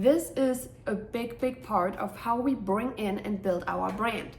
This is a big part of how we bring in and build our brand.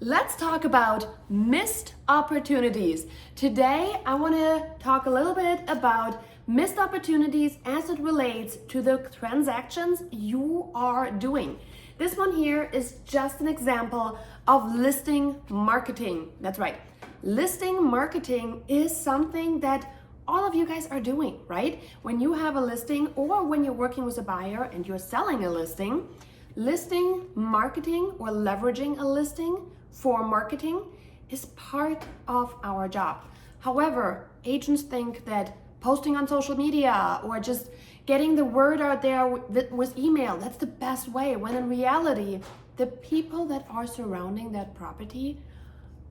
Let's talk about missed opportunities. Today, I want to talk a little bit about missed opportunities as it relates to the transactions you are doing. This one here is just an example of listing marketing. That's right. Listing marketing is something that all of you guys are doing, right? When you have a listing or when you're working with a buyer and you're selling a listing marketing or leveraging a listing for marketing is part of our job. However, agents think that posting on social media or just getting the word out there with email, that's the best way, when in reality, the people that are surrounding that property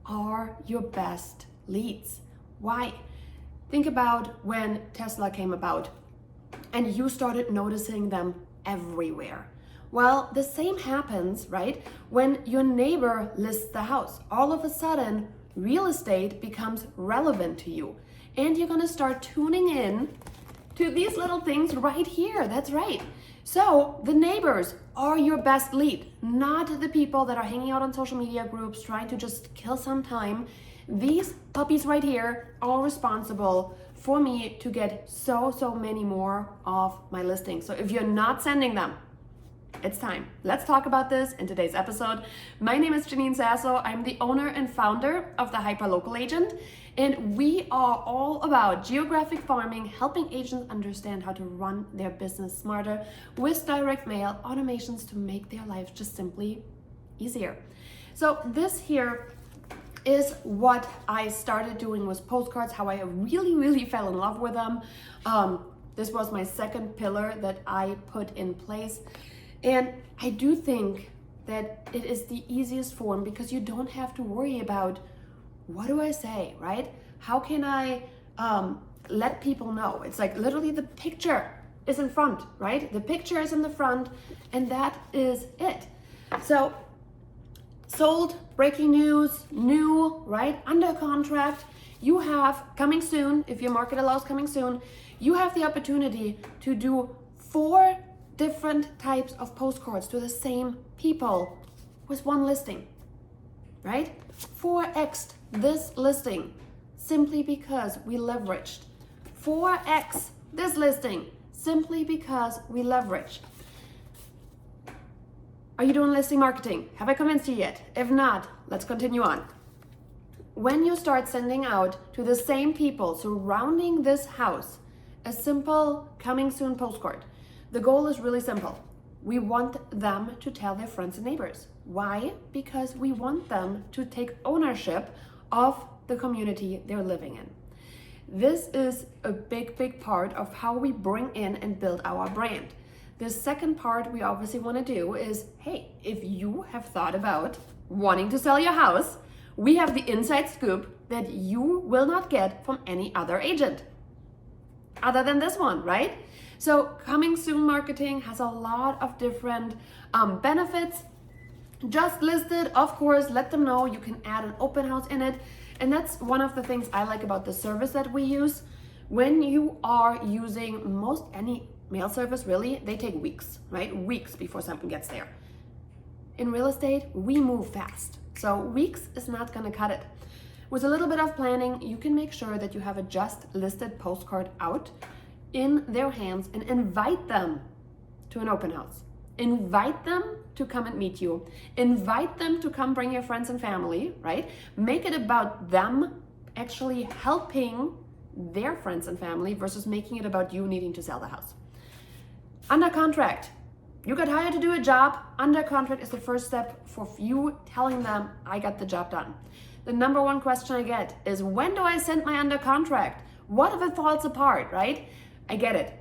are your best leads. Why? Think about when Tesla came about and you started noticing them everywhere. Well, the same happens, right? When your neighbor lists the house, all of a sudden, real estate becomes relevant to you. And you're gonna start tuning in to these little things right here. That's right. So the neighbors are your best lead, not the people that are hanging out on social media groups trying to just kill some time. These puppies right here are responsible for me to get so many more of my listings. So if you're not sending them, it's time. Let's talk about this in today's episode. My name is Janine Sasso. I'm the owner and founder of the Hyperlocal Agent, and we are all about geographic farming, helping agents understand how to run their business smarter with direct mail automations to make their lives just simply easier. So this here is what I started doing with postcards, how I really fell in love with them. This was my second pillar that I put in place. And I do think that it is the easiest form because you don't have to worry about what do I say, right? How can I let people know? It's like literally the picture is in front, right? The picture is in the front and that is it. So sold, breaking news, new, right? Under contract. You have coming soon, if your market allows coming soon, you have the opportunity to do 4 different types of postcards to the same people with one listing, right? 4x this listing simply because we leveraged. 4x this listing simply because we leveraged. Are you doing listing marketing? Have I convinced you yet? If not, let's continue on. When you start sending out to the same people surrounding this house a simple coming soon postcard, the goal is really simple. We want them to tell their friends and neighbors. Why? Because we want them to take ownership of the community they're living in. This is a big part of how we bring in and build our brand. The second part we obviously want to do is, hey, if you have thought about wanting to sell your house, we have the inside scoop that you will not get from any other agent other than this one, right? So coming soon marketing has a lot of different benefits. Just listed, of course, let them know you can add an open house in it. And that's one of the things I like about the service that we use. When you are using most any mail service, really, they take weeks, right? Weeks before something gets there. In real estate, we move fast. So weeks is not gonna cut it. With a little bit of planning, you can make sure that you have a just listed postcard out in their hands and invite them to an open house. Invite them to come and meet you. Invite them to come bring your friends and family, right? Make it about them actually helping their friends and family versus making it about you needing to sell the house. Under contract. You got hired to do a job. Under contract is the first step for you telling them, I got the job done. The number one question I get is, when do I send my under contract? What if it falls apart, right? I get it.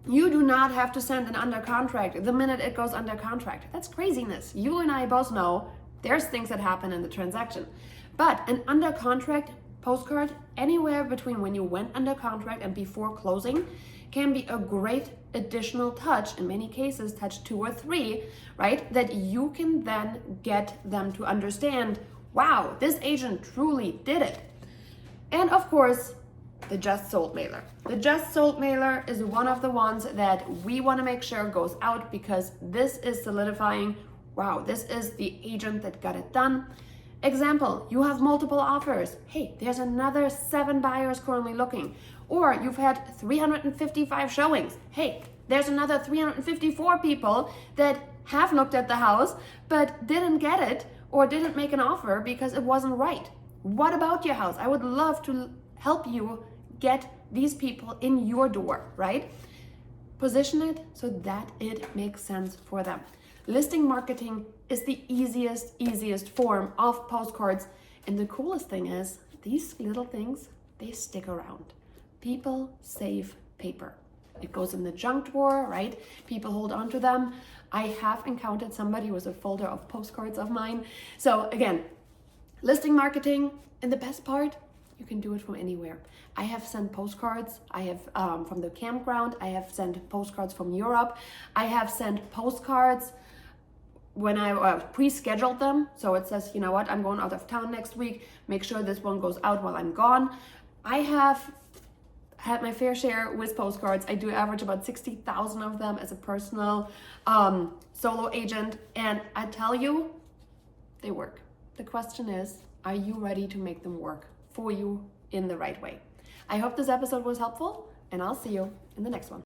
You do not have to send an under contract the minute it goes under contract. That's craziness. You and I both know there's things that happen in the transaction. But an under contract postcard, anywhere between when you went under contract and before closing, can be a great additional touch, in many cases touch 2 or 3, right, that you can then get them to understand, wow, this agent truly did it. And of course, the just sold mailer. The just sold mailer is one of the ones that we want to make sure goes out, because this is solidifying, wow, this is the agent that got it done. Example, you have multiple offers. Hey, there's another 7 buyers currently looking. Or you've had 355 showings. Hey, there's another 354 people that have looked at the house but didn't get it or didn't make an offer because it wasn't right. What about your house? I would love to help you get these people in your door, right? Position it so that it makes sense for them. Listing marketing is the easiest form of postcards. And the coolest thing is, these little things, they stick around. People save paper. It goes in the junk drawer, right? People hold on to them. I have encountered somebody with a folder of postcards of mine. So again, listing marketing, and the best part, you can do it from anywhere. I have sent postcards. I have from the campground. I have sent postcards from Europe. I have sent postcards when I pre-scheduled them. So it says, you know what, I'm going out of town next week. Make sure this one goes out while I'm gone. I have had my fair share with postcards. I do average about 60,000 of them as a personal solo agent. And I tell you, they work. The question is, are you ready to make them work for you in the right way? I hope this episode was helpful, and I'll see you in the next one.